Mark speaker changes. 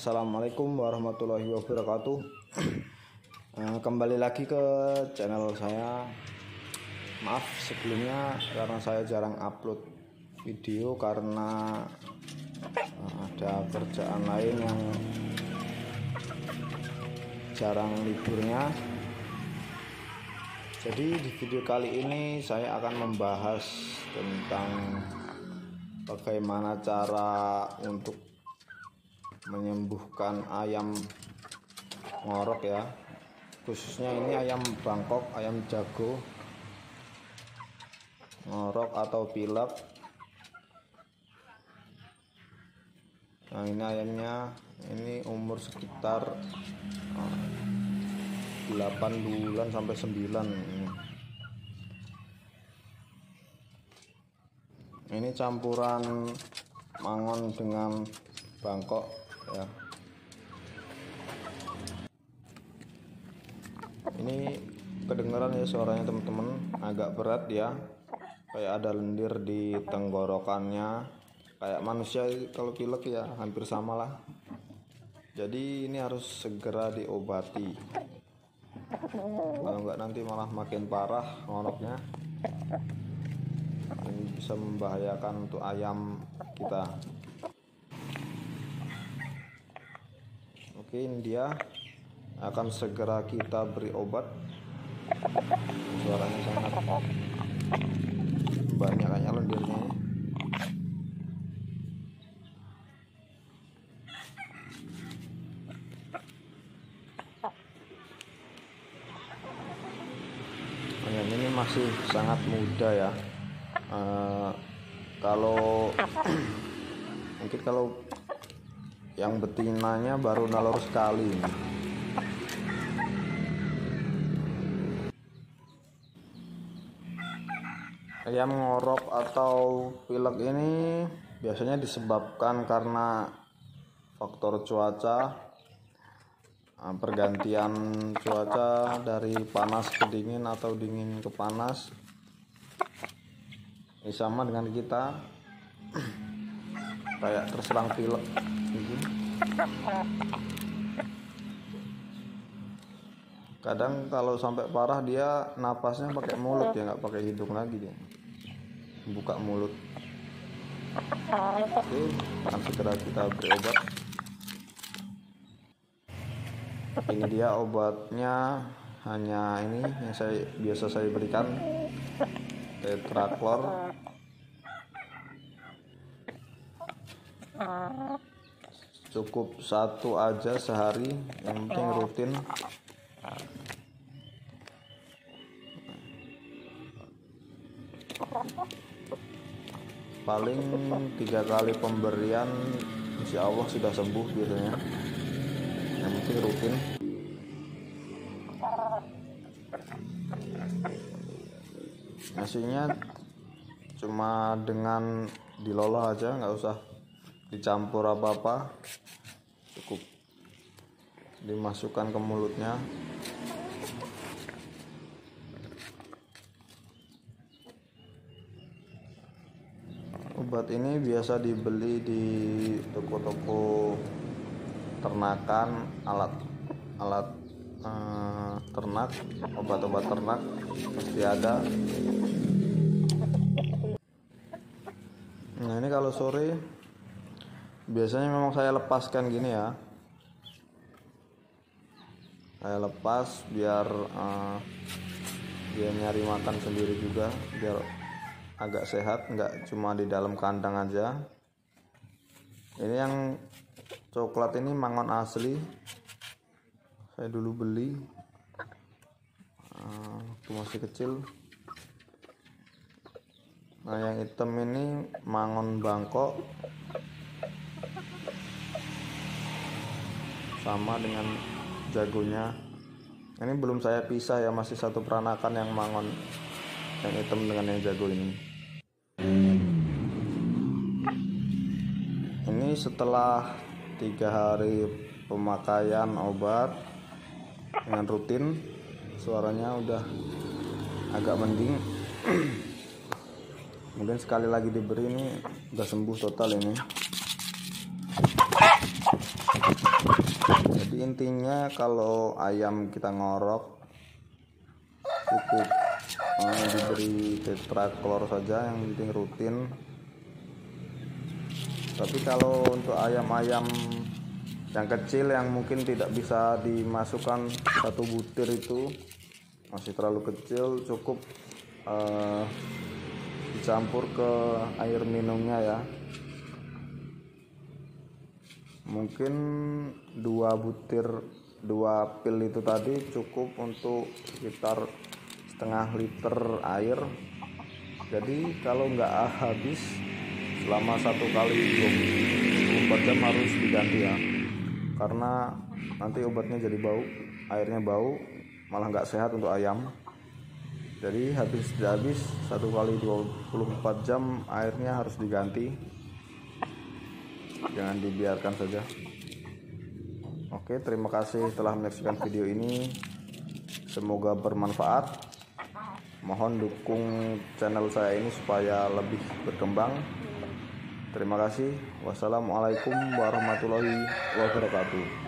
Speaker 1: Assalamualaikum warahmatullahi wabarakatuh. Kembali lagi ke channel saya. Maaf sebelumnya karena saya jarang upload video karena ada kerjaan lain yang jarang liburnya. Jadi di video kali ini saya akan membahas tentang bagaimana cara untuk menyembuhkan ayam ngorok ya, khususnya ini ayam Bangkok, ayam jago ngorok atau pilek. Nah ini ayamnya, ini umur sekitar 8 bulan sampai 9. Ini campuran mangon dengan Bangkok ya. Ini kedengaran ya suaranya teman-teman, agak berat ya, kayak ada lendir di tenggorokannya, kayak manusia. Kalau pilek ya hampir sama lah. Jadi ini harus segera diobati, kalau enggak nanti malah makin parah ngoroknya. Ini bisa membahayakan untuk ayam kita. Oke, ini dia, akan segera kita beri obat. Suaranya sangat banyak kayaknya lendirnya. Ayam ini masih sangat muda ya. Kalau mungkin kalau yang betinanya baru nalur sekali. Ayam ngorok atau pilek ini biasanya disebabkan karena faktor cuaca, pergantian cuaca dari panas ke dingin atau dingin ke panas. Ini sama dengan kita, kayak terserang pilek gitu. Kadang kalau sampai parah dia napasnya pakai mulut ya, nggak pakai hidung lagi dia, buka mulut. Oke, akan segera kita beri obat. Ini dia obatnya, hanya ini yang biasa saya berikan, tetraklor. Cukup satu aja sehari, yang penting rutin. Paling 3 kali pemberian insya Allah sudah sembuh biasanya, yang penting rutin. Nasinya cuma dengan dilolah aja, nggak usah dicampur apa-apa, cukup dimasukkan ke mulutnya. Obat ini biasa dibeli di toko-toko ternakan, alat ternak, obat-obat ternak pasti ada. Nah ini kalau sore biasanya memang saya lepaskan gini ya, saya lepas biar dia nyari makan sendiri juga, biar agak sehat, nggak cuma di dalam kandang aja. Ini yang coklat ini mangon asli, saya dulu beli waktu masih kecil. Nah yang hitam ini mangon Bangkok, sama dengan jagonya. Ini belum saya pisah ya, masih satu peranakan yang mangon yang hitam dengan yang jago ini. Ini setelah 3 hari pemakaian obat dengan rutin, suaranya udah agak mending. Mungkin sekali lagi diberi ini udah sembuh total ini. intinya kalau ayam kita ngorok cukup diberi tetraklor saja, yang penting rutin. Tapi kalau untuk ayam-ayam yang kecil yang mungkin tidak bisa dimasukkan satu butir, itu masih terlalu kecil, cukup dicampur ke air minumnya ya. Mungkin 2 pil itu tadi cukup untuk sekitar setengah liter air. Jadi kalau nggak habis selama 1 kali 24 jam harus diganti ya, karena nanti obatnya jadi bau, airnya bau, malah nggak sehat untuk ayam. Jadi habis 1 kali 24 jam airnya harus diganti, jangan dibiarkan saja. Oke, terima kasih telah menyaksikan video ini, semoga bermanfaat. Mohon dukung channel saya ini supaya lebih berkembang. Terima kasih. Wassalamualaikum warahmatullahi wabarakatuh.